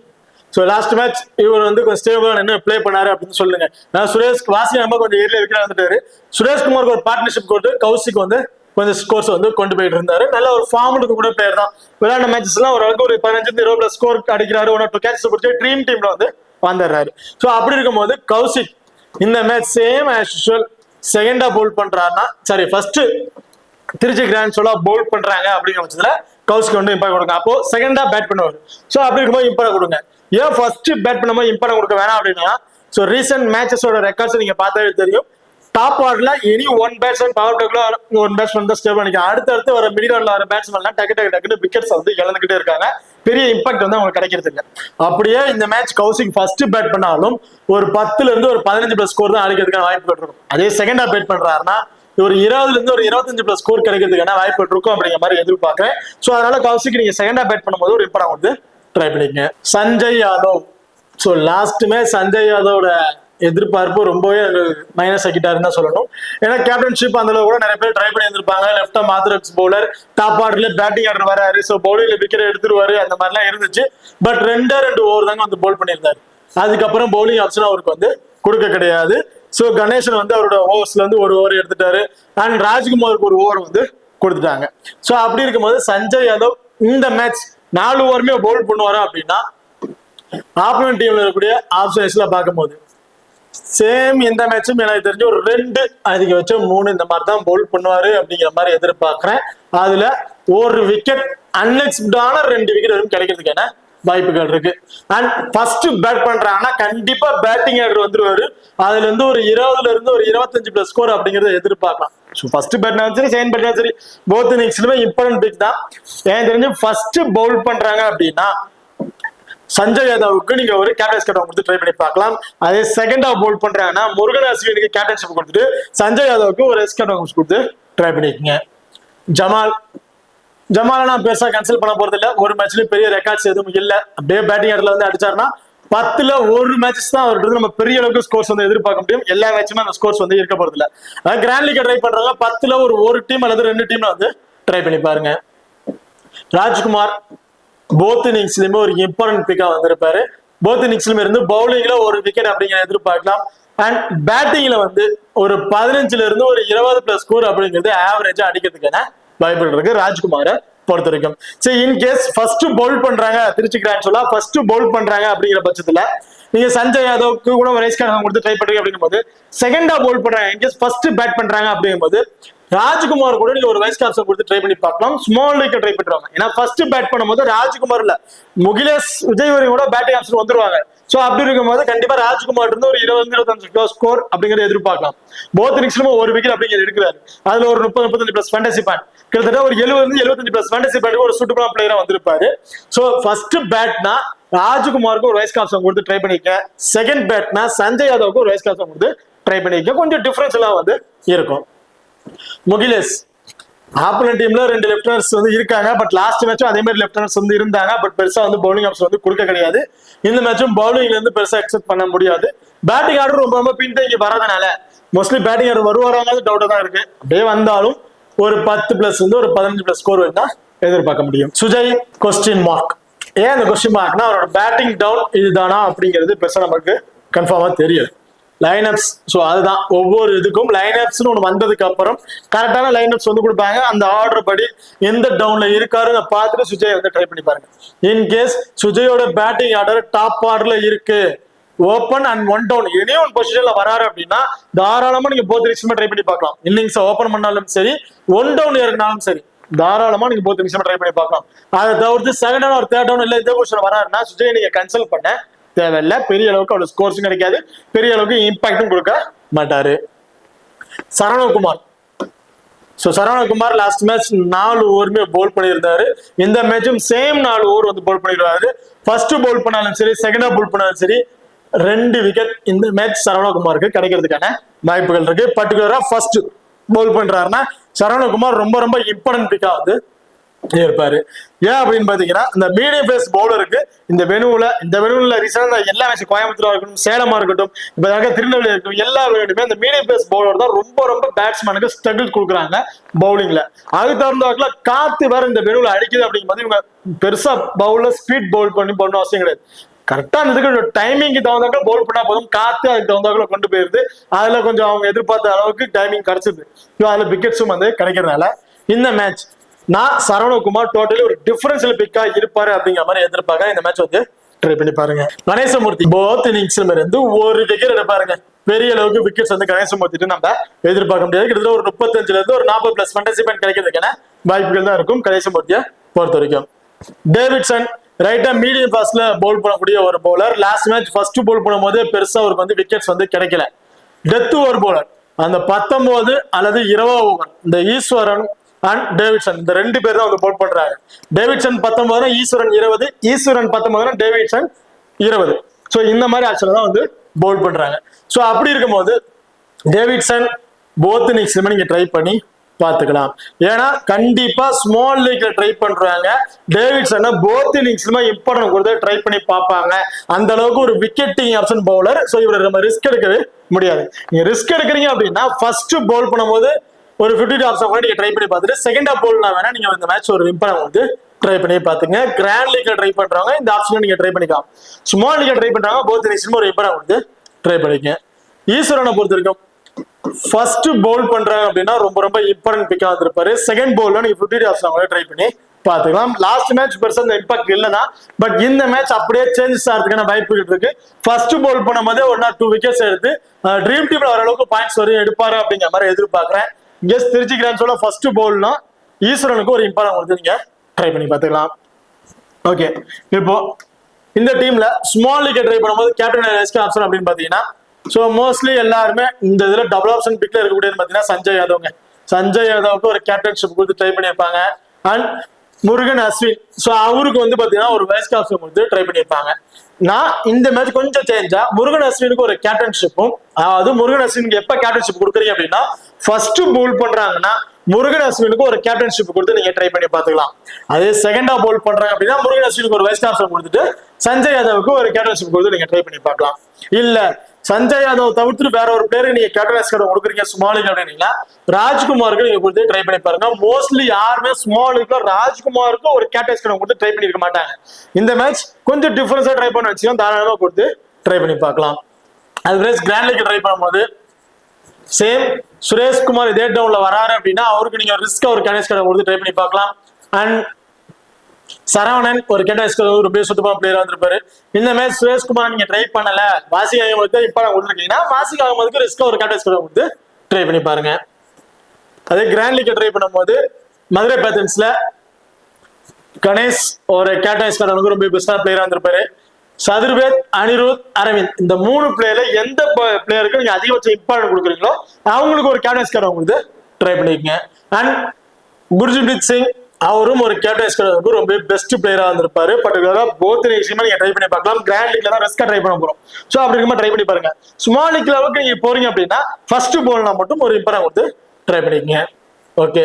ஸோ லாஸ்ட் மேட்ச் இவர் வந்து கொஞ்சம் ஸ்டேபிளா என்ன பிளே பண்ணாரு அப்படின்னு சொல்லுங்க. நான் வாசிம் அகமது கொஞ்சம் ஏரியா விக்கெட் வந்துட்டாரு. சுரேஷ்குமாருக்கு ஒரு பார்ட்னர்ஷிப் கொடுத்து கௌசிக் வந்து கொஞ்சம் ஸ்கோர்ஸ் வந்து கொண்டு போயிட்டு இருந்தாரு. நல்ல ஒரு ஃபார்முக்கு கூட பிளேயர் தான். விளையாண்ட மேட்சஸ் எல்லாம் ஓரளவுக்கு ஒரு 15-20+ ஸ்கோர் அடிக்கிறாரு. 1 or 2 கேட்சஸ் பிடிச்சி ட்ரீம் டீம்ல வந்து வந்துடுறாரு. ஸோ அப்படி இருக்கும்போது கௌசிக் இந்த மேட்ச் சேம் ஆஸ் யூசுவல் செகண்டா போல் பண்றாருன்னா சரி ஃபர்ஸ்ட் திருச்சி கிராண்ட் சோலா போல் பண்றாங்க அப்படிங்கிற பட்சத்துல கௌசிக் வந்து இம்பாக்ட் கொடுங்க. அப்போ செகண்டா பேட் பண்ணுவார். ஸோ அப்படி இருக்கும்போது இம்பாக்ட் கொடுங்க. ஏன் ஃபர்ஸ்ட் பேட் பண்ணும்போது இம்பாக்ட் கொடுக்க வேணாம் அப்படின்னா ஸோ ரீசெண்ட் மேட்சஸோட ரெக்கார்ட்ஸ் நீங்க பார்த்தாலே தெரியும். டாப் ஆர்டர்ல எனி 1 பேட்ஸ்மேன் பவர் பிளேக்குள்ள 1 பேட்ஸ்மேன் தான் ஸ்டே பண்ணிக்க. அடுத்தடுத்து வர மிடில் ஆர்டர்ல வர பேட்ஸ்மேன்லாம் டக்குன்னு விக்கெட்ஸ் வந்து இழந்துகிட்டே இருக்காங்க. பெரிய இம்பாக்ட் வந்து அவங்களுக்கு கிடைக்கிறது இல்லை. அப்படியே இந்த மேட்ச் கௌசிக் ஃபர்ஸ்ட் பேட் பண்ணாலும் ஒரு 10ல இருந்து ஒரு 15+ ஸ்கோர் தான் அடிக்கிறதுக்கான வாய்ப்பு இருக்கும். அதே செகண்டா பேட் பண்றாருன்னா ஒரு 20ல இருந்து ஒரு 25+ ஸ்கோர் கிடைக்கிறதுக்கான வாய்ப்பு இருக்கும் அப்படிங்கிற மாதிரி எதிர்பார்க்கிறேன். ஸோ அதனால கௌசிக் நீங்க செகண்டா பேட் பண்ணும்போது ஒரு இம்பார்ட்டன் வந்து ட்ரை பண்ணிக்கங்க. சஞ்சய் யாதவ் ஸோ லாஸ்ட்டுமே சஞ்சய் யாதவோட எதிர்பார்ப்பு ரொம்பவே மைனஸ் ஆக்கிட்டாருன்னு தான் சொல்லணும். ஏன்னா கேப்டன்ஷிப் அந்த கூட நிறைய பேர் ட்ரை பண்ணி இருந்திருப்பாங்க. லெஃப்ட் ஆர்த்தடாக்ஸ் பவுலர், டாப் ஆர்டர்ல பேட்டிங் ஆர்டர் வராரு. ஸோ பவுலிங்ல விக்கெட் எடுத்துருவாரு அந்த மாதிரிலாம் இருந்துச்சு. பட் 2 ஓவர் தாங்க வந்து போல் பண்ணியிருந்தாரு. அதுக்கப்புறம் பவுலிங் ஆப்ஷன் அவருக்கு வந்து கொடுக்க கிடையாது. ஸோ கணேசன் வந்து அவரோட ஓவர்ஸ்ல வந்து 1 ஓவர் எடுத்துட்டாரு. அண்ட் ராஜ்குமாருக்கு 1 ஓவர் வந்து கொடுத்துட்டாங்க. ஸோ அப்படி இருக்கும்போது சஞ்சய் யாதவ் இந்த மேட்ச் 4 ஓவருமே பவுல் பண்ணுவாரா அப்படின்னா ஆப்போனன்ட் டீம்ல இருக்கக்கூடிய ஆப்ஷன்ஸ்ல பார்க்கும்போது சேம் எந்த மேட்சும் எனக்கு தெரிஞ்சு ஒரு 2 அதிகபட்சம் 3 இந்த மாதிரி தான் பவுல் பண்ணுவாரு அப்படிங்கிற மாதிரி எதிர்பார்க்கிறேன். அதுல ஒரு விக்கெட் அன்எக்ஸ்பெக்டான 2 விக்கெட் வரும் கிடைக்கிறதுக்கான வாய்ப்புகள் இருக்கு. அண்ட் ஃபர்ஸ்ட் பேட் பண்றாங்கன்னா கண்டிப்பா பேட்டிங் ஆர்டர் வந்துருவாரு. அதுல இருந்து ஒரு 20ல இருந்து ஒரு 25+ ஸ்கோர் அப்படிங்கறத எதிர்பார்க்கலாம். ஸோ ஃபர்ஸ்ட் பேட்னாலும் சரி செகண்ட் பேட்னாலும் சரி போத் இன்னிங்ஸ்லுமே இம்பார்ட்டன்ட் பிக் தான். எனக்கு தெரிஞ்சு ஃபர்ஸ்ட் பவுல் பண்றாங்க அப்படின்னா சஞ்சய் யாதவுக்கு நீங்க ஒரு கேப்டன்ஸ் கட்டம் கொடுத்து ட்ரை பண்ணி பார்க்கலாம். அதே செகண்டா போல் பண்றாங்கன்னா முருகன் அஸ்வினுக்கு கேப்டன்ஷிப் கொடுத்துட்டு சஞ்சய் யாதவுக்கு ஒரு எஸ் கட்டம் கொடுத்து ட்ரை பண்ணிக்கங்க. ஜமால நான் பெருசா கேன்சல் பண்ண போறது இல்ல. ஒரு மேட்ச்லயும் பெரிய ரெக்கார்ட்ஸ் எதுவும் இல்ல. அப்படியே பேட்டிங் ஆர்டர்ல வந்து அடிச்சாருன்னா 10ல 1 மேட்சஸ் தான் அவர்கிட்ட நம்ம பெரிய அளவுக்கு ஸ்கோர்ஸ் வந்து எதிர்பார்க்க முடியும். எல்லா மேட்சுமே அந்த ஸ்கோர்ஸ் வந்து இருக்க போறது இல்ல. கிராண்ட் லீக் ட்ரை பண்றாங்க 10ல ஒரு டீம் அல்லது 2 டீம்ல வந்து ட்ரை பண்ணி பாருங்க. ராஜ்குமார் போத் இன்னிங்ஸ்லயுமே ஒரு இம்பார்ட்டன்ட் பிக்கா வந்திருப்பாரு. போத் இன்னிங்ஸ்லயுமே இருந்து பவுலிங்ல ஒரு விக்கெட் அப்படிங்கிற எதிர்பார்க்கலாம். அண்ட் பேட்டிங்ல வந்து ஒரு 15ல இருந்து ஒரு 20+ ஸ்கோர் அப்படிங்கிறது ஆவரேஜா அடிக்கிறதுக்கான வாய்ப்புகள் இருக்கு ராஜ்குமாரை பொறுத்த வரைக்கும். சரி இன்கேஸ் ஃபர்ஸ்ட் பவுல் பண்றாங்க திருச்சி கிராண்ட் சோலா ஃபர்ஸ்ட் பவுல் பண்றாங்க அப்படிங்கிற பட்சத்துல நீங்க சஞ்சய் யாதவுக்கு கூட ஒரு ரைஸ் கார்டு கொடுத்து ட்ரை பண்றீங்க அப்படிங்கும் போது செகண்டா பவுல் பண்றாங்க இன்கேஸ் ஃபர்ஸ்ட் பேட் பண்றாங்க அப்படிங்கும் போது ராஜ்குமார் கூட நீங்க ஒரு வைஸ் கேப்டன் கொடுத்து ட்ரை பண்ணி பார்க்கலாம். ஸ்மால் லீக் ட்ரை பண்றாங்க. ஏன்னா ஃபர்ஸ்ட் பேட் பண்ணும்போது ராஜ்குமார் இல்ல முகிலேஷ் விஜய்வரி கூட பேட்டிங் ஆப்ஷன் வந்துருவாங்க. சோ அப்படி இருக்கும்போது கண்டிப்பா ராஜ்குமார் இருந்து ஒரு 20-25 ஸ்கோர் அப்படிங்கறத எதிர்பார்க்கலாம். போத் இன்னிங்ஸ்லயும் ஒரு விக்கெட் அப்படிங்கிறது எடுக்கிறாரு. அதுல ஒரு 30-35 பிளஸ் ஃபேண்டசி பாயிண்ட், கிட்டத்தட்ட ஒரு 70-75 பிளஸ் ஃபேண்டசி பாயிண்ட் ஒரு சூட்டபிளான பிளேயரா வந்திருப்பாரு. சோ ஃபர்ஸ்ட் பேட்னா ராஜ்குமாருக்கு ஒரு வைஸ் கேப்டன் கொடுத்து ட்ரை பண்ணிக்க, செகண்ட் பேட்னா சஞ்சய் யாதவுக்கு ஒரு வைஸ் கேப்டன் கொடுத்து ட்ரை பண்ணிக்க. கொஞ்சம் டிஃபரன்ஸ் எல்லாம் வந்து இருக்கும். முகிலேஷ் ஆப்போனன்ட் டீம்ல 2 லெப்டினன்ட்ஸ் வந்து இருக்காங்க. பட் லாஸ்ட் மேட்சும் அதே மாதிரி லெப்டினன்ட்ஸ் வந்து இருந்தாங்க. பட் பெருசா வந்து பவுலிங் ஆப்ஷன் வந்து கொடுக்க கிடையாது. இந்த மேட்சும் பவுலிங்ல இருந்து பெருசா எக்ஸ்பெக்ட் பண்ண முடியாது. பேட்டிங் ஆர்டர் ரொம்ப பின்தங்கி வரதுனால மோஸ்ட்லி பேட்டிங் ஆர்டர் வருவாங்க டவுட்டா தான் இருக்கு. அப்படியே வந்தாலும் ஒரு 10 பிளஸ் வந்து ஒரு 15 பிளஸ் ஸ்கோர் வந்து எதிர்பார்க்க முடியும். Sujay question mark. ஏன் அந்த கொஸ்டின் மார்க்னா அவரோட பேட்டிங் டவுன் இதுதானா அப்படிங்கிறது பெருசா நமக்கு கன்ஃபார்மா தெரியாது. லைனப்ஸ், ஸோ அதுதான் ஒவ்வொரு இதுக்கும் லைனப்ஸ்னு ஒன்று வந்ததுக்கு அப்புறம் கரெக்டான லைனப்ஸ் வந்து கொடுப்பாங்க. அந்த ஆர்டர் படி எந்த டவுன்ல இருக்காருன்னு பார்த்துட்டு சுஜய் வந்து ட்ரை பண்ணி பாருங்க. இன்கேஸ் சுஜயோட பேட்டிங் ஆர்டர் டாப் ஆர்டர்ல இருக்கு, open and one down any one பொசிஷன்ல வராரு அப்படின்னா தாராளமா நீங்க போத் இன்னிங்ஸுமே ட்ரை பண்ணி பார்க்கலாம். இன்னிங்ஸ் ஓப்பன் பண்ணாலும் சரி, ஒன் டவுன் இறங்கினாலும் சரி, தாராளமா நீங்க போத் இன்னிங்ஸுமே ட்ரை பண்ணி பார்க்கலாம். அதை தவிர்த்து செகண்ட் டவுன் ஒரு தேர்ட் டவுன் இல்ல இந்த பொசிஷன் வராருன்னா சுஜய் நீங்க கன்சல்ட் பண்ண தேவையில்லை. பெரிய அளவுக்கு அவ்வளவு ஸ்கோர்ஸும் கிடைக்காது, பெரிய அளவுக்கு இம்பாக்டும் கொடுக்க மாட்டாரு. Saravanakumar. So Saravanakumar last match 4 ஓவருமே போல் பண்ணியிருந்தாரு. இந்த மேட்சும் சேம் 4 ஓவர் வந்து போல் பண்ணிடுவாரு. ஃபர்ஸ்ட் போல் பண்ணாலும் சரி, செகண்டா போல் பண்ணாலும் சரி, 2 விக்கெட் இந்த மேட்ச் சரவணகுமாருக்கு கிடைக்கிறதுக்கான வாய்ப்புகள் இருக்கு. பர்டிகுலரா ஃபர்ஸ்ட் போல் பண்றாருன்னா சரவணகுமார் ரொம்ப இம்பார்ட்டன்ட் பிக்கா வந்து இருப்பாரு. ஏன் அப்படின்னு பாத்தீங்கன்னா இந்த மீடியம் பேஸ் பவுலருக்கு இந்த வெனுவுல ரீசனா எல்லா மேட்ச் கோயம்புத்தூரா இருக்கட்டும், சேலமா இருக்கட்டும், இப்ப திருநெல்வேலி இருக்கட்டும், எல்லா வேணுமே இந்த மீடியம் பேஸ் பவுலர் தான் ரொம்ப பேட்ஸ்மேனுக்கு ஸ்ட்ரகிள் கொடுக்குறாங்க பவுலிங்ல. அதுக்கு தகுந்தாக்குல காத்து வேற இந்த வெனுவுல அடிக்குது அப்படிங்கும்போது இவங்க பெருசா பவுலர் ஸ்பீட் பவுல் பண்ண அவசியம் கிடையாது. கரெக்டா இதுக்கு டைமிங்க்கு தகுந்தாக்க பவுல் பண்ணா போதும், காத்து அதுக்கு தகுந்தாக்குல கொண்டு போயிருது. அதுல கொஞ்சம் அவங்க எதிர்பார்த்த அளவுக்கு டைமிங் கிடைச்சது. அதுல விக்கெட்ஸும் வந்து கிடைக்கிறதுனால இந்த மேட்ச் நான் சரவணகுமார் டோட்டலி ஒரு டிஃபரன்ஷியல் பிக்கா இருப்பாரு அப்படிங்கிற மாதிரி எதிர்பார்க்க இந்த மேட்ச் வந்து ட்ரை பண்ணி பாருங்க. கணேசமூர்த்தி போத் இன்னிங்ஸ்ல இருந்து ஒரு விக்கெட் எடுப்பாருங்க. பெரிய அளவுக்கு விக்கெட்ஸ் வந்து கணேசமூர்த்திட்டு நம்ம எதிர்பார்க்க முடியாது. கிட்டத்தட்ட ஒரு 35ல இருந்து ஒரு 40 பிளஸ் ஃபேண்டசி பாயிண்ட் கிடைக்கிறதுக்கான வாய்ப்புகள் தான் இருக்கும் கணேசமூர்த்தியை பொறுத்த வரைக்கும். டேவிட்சன் ரைட்டா மீடியம் ஃபாஸ்ட்ல பவுல் பண்ணக்கூடிய ஒரு bowler. Last match first Pavul பண்ணும்போது பெருசா அவருக்கு வந்து விக்கெட்ஸ் வந்து கிடைக்கல. டெத் ஓவர் பவுலர் அந்த 19 அல்லது 20 ஓவர் இந்த ஈஸ்வரன் அண்ட் டேவிட்சன் இந்த 2 பேர் தான் வந்து போல் பண்றாங்க. டேவிட்சன் 19 ஈஸ்வரன் 20, ஈஸ்வரன் 19 டேவிட்சன் 20. ஸோ இந்த மாதிரி ஆக்சுவலா தான் வந்து போல் பண்றாங்க. ஸோ அப்படி இருக்கும்போது டேவிட்சன் போத் இன்னிங்ஸ்ல நீங்க ட்ரை பண்ணி பார்த்துக்கலாம். ஏன்னா கண்டிப்பா ஸ்மால் லீக்ல ட்ரை பண்றாங்க. டேவிட்சன் போத் இன்னிங்ஸ்ல இம்பார்ட்டன்ட் கொடுத்து ட்ரை பண்ணி பார்ப்பாங்க. அந்த அளவுக்கு ஒரு விக்கெட்டிங் ஆப்ஷன் பவுலர். ஸோ இவரை நம்ம ரிஸ்க் எடுக்கவே முடியாது. நீங்க ரிஸ்க் எடுக்கிறீங்க அப்படின்னா ஃபர்ஸ்ட் பவுல் பண்ணும்போது ஒரு 50 ஆப்ஷன் கூட நீங்க ட்ரை பண்ணி பார்த்துட்டு செகண்ட் போல்னா வேணா நீங்க இந்த மேட்ச் ஒரு இம்பார்ட்டன்ட் வந்து ட்ரை பண்ணி பாத்துங்க. கிராண்ட் லீக்ல ட்ரை பண்றவங்க இந்த ஆப்ஷன் நீங்க ட்ரை பண்ணிக்கலாம். ஸ்மால் லீக்ல ட்ரை பண்றாங்க போத் இன்னிங்ஸ்ல ஒரு இம்பார்ட்டன்ட் வந்து ட்ரை பண்ணிக்க. ஈஸ்வரனை பொறுத்த வரைக்கும் ஃபர்ஸ்ட் பவுல் பண்றாங்க அப்படின்னா ரொம்ப இம்பார்ட்டன்ட் பிக்கா வந்திருப்பாரு. செகண்ட் பவுல்ல நீங்க 50 ஆப்ஷன் கூட ட்ரை பண்ணி பாத்துக்கலாம். லாஸ்ட் மேட்ச் பெருசா இந்த இம்பாக்ட் இல்லைன்னா பட் இந்த மேட்ச் அப்படியே சேஞ்சஸ் ஆகிறதுக்கான வாய்ப்புகள் இருக்கு. ஃபர்ஸ்ட் பவுல் பண்ணும்போதே 1 or 2 விக்கெட்ஸ் எடுத்து ட்ரீம் டீம்ல ஓரளவுக்கு பாயிண்ட்ஸ் வரையும் எடுப்பாரு அப்படிங்கிற மாதிரி எதிர்பார்க்கிறேன். கெஸ் திருச்சி கிராண்ட்ஸோட ஃபர்ஸ்ட் பவுல்னா ஈஸ்வரனுக்கு ஒரு இம்பார்ட்டன்ட் கொடுத்து நீங்க ட்ரை பண்ணி பார்த்துக்கலாம். ஓகே, இப்போ இந்த டீம்ல ஸ்மால் லீக் ட்ரை பண்ணும்போது கேப்டன் ஆப்ஷன் அப்படின்னு பாத்தீங்கன்னா ஸோ மோஸ்ட்லி எல்லாருமே இந்த இதுல டபுள் ஆப்ஷன் பிக்ல இருக்கக்கூடியது பாத்தீங்கன்னா சஞ்சய் யாதவ்ங்க. சஞ்சய் யாதவுக்கு ஒரு கேப்டன்ஷிப் கொடுத்து ட்ரை பண்ணியிருப்பாங்க. அண்ட் முருகன் அஸ்வின், ஸோ அவருக்கு வந்து பாத்தீங்கன்னா ஒரு வைஸ் கேப்டன் கொடுத்து ட்ரை பண்ணியிருப்பாங்க. நான் இந்த மேட்ச் கொஞ்சம் சேஞ்சா முருகன் அஸ்வினுக்கு ஒரு கேப்டன்ஷிப்பும், அதாவது முருகன் அஸ்வினுக்கு எப்ப கேப்டன்ஷிப் கொடுக்குறீங்க அப்படின்னா ஃபர்ஸ்ட் பவுல் பண்றாங்கன்னா முருகன் அஸ்வினுக்கு ஒரு கேப்டன்ஷிப் கொடுத்து நீங்க ட்ரை பண்ணி பாத்துக்கலாம். அதே செகண்டா பவுல் பண்றாங்க அப்படின்னா முருகன் அஸ்வினுக்கு ஒரு வைஸ் கேப்டன் கொடுத்துட்டு சஞ்சய் யாதவுக்கு ஒரு கேப்டன்ஷிப் கொடுத்து நீங்க ட்ரை பண்ணி பார்க்கலாம். இல்ல சஞ்சய் யாதவ் தவிர்த்து வேற ஒரு பிளேயருக்கு நீங்க கேப்டன்ஷிப் கொடுக்குறீங்க ஸ்மாலுக்கு அப்படின்னா ராஜ்குமாருக்கு நீங்க கொடுத்து ட்ரை பண்ணி பாருங்க. மோஸ்ட்லி யாருமே ஸ்மாலுக்கு ராஜ்குமாருக்கு ஒரு கேப்டன்ஷிப் கொடுத்து ட்ரை பண்ணிருக்க மாட்டாங்க. இந்த மேட்ச் கொஞ்சம் டிஃபரன்ஸா ட்ரை பண்ண வச்சுக்கோ, தாராளமா கொடுத்து ட்ரை பண்ணி பார்க்கலாம். அது கிராண்ட் லீக் ட்ரை பண்ணும்போது சேம் சுரேஷ்குமார் இதே டவுன்ல வராரு அப்படின்னா அவருக்கு நீங்க ரிஸ்க் ஒரு கேப்டன்ஷிப் கொடுத்து ட்ரை பண்ணி பார்க்கலாம். அண்ட் சரவணன் ஒரு கேப்டன்ஷிப் ஒரு சுத்தமா பிளேயர் வந்திருப்பாரு. இந்த மேட்ச் சுரேஷ்குமார் நீங்க ட்ரை பண்ணல, வாசிக் அகமதுக்கு இப்ப கொடுத்துருக்கீங்கன்னா வாசிக் அகமதுக்கு ரிஸ்க் ஒரு கேப்டன்ஷிப் கொடுத்து ட்ரை பண்ணி பாருங்க. அதே கிராண்ட் லீக் ட்ரை பண்ணும்போது மதுரை பேத்தன்ஸ்ல கணேஷ் ஒரு கேப்டன்ஷிப் ரொம்ப பெஸ்டா பிளேயரா வந்திருப்பாரு. சதுர்வேத், அனிருத், அரவிந்த் இந்த 3 பிளேயர்ல எந்த பிளேயருக்கு நீங்க அதிகபட்ச இம்பார்ட்டன்ட் கொடுக்குறீங்களோ அவங்களுக்கு ஒரு கேப்டன்ஸ் கார்டு உங்களுக்கு ட்ரை பண்ணிக்கங்க. அண்ட் குர்ஜீத் சிங் அவரும் ஒரு கேப்டன்ஸ் கார்டு ரொம்ப பெஸ்ட் பிளேயரா வந்திருப்பாரு. பர்டிகுலரா போத் விஷயமா நீங்க ட்ரை பண்ணி பார்க்கலாம். கிராண்ட் லீக்ல தான் ரெஸ்கா ட்ரை பண்ண போறோம். சோ அப்படி இருக்குமா ட்ரை பண்ணி பாருங்க. ஸ்மால் லீக் லெவலுக்கு நீங்க போறீங்க அப்படின்னா ஃபர்ஸ்ட் பால்னா மட்டும் ஒரு இம்பார்ட்டன்ட் கொடுத்து ட்ரை பண்ணிக்கங்க. ஓகே,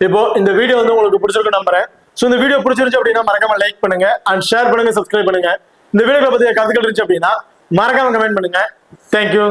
இப்போ இந்த வீடியோ வந்து உங்களுக்கு பிடிச்சிருக்கு நம்புறேன். சோ இந்த வீடியோ பிடிச்சிருந்துச்சு அப்படின்னா மறக்காம லைக் பண்ணுங்க அண்ட் ஷேர் பண்ணுங்க, சப்ஸ்கிரைப் பண்ணுங்க. இந்த வீடியோ பத்தி கருத்துக்கள் இருந்துச்சு அப்படின்னா மறக்காம கமெண்ட் பண்ணுங்க. தேங்க்யூ.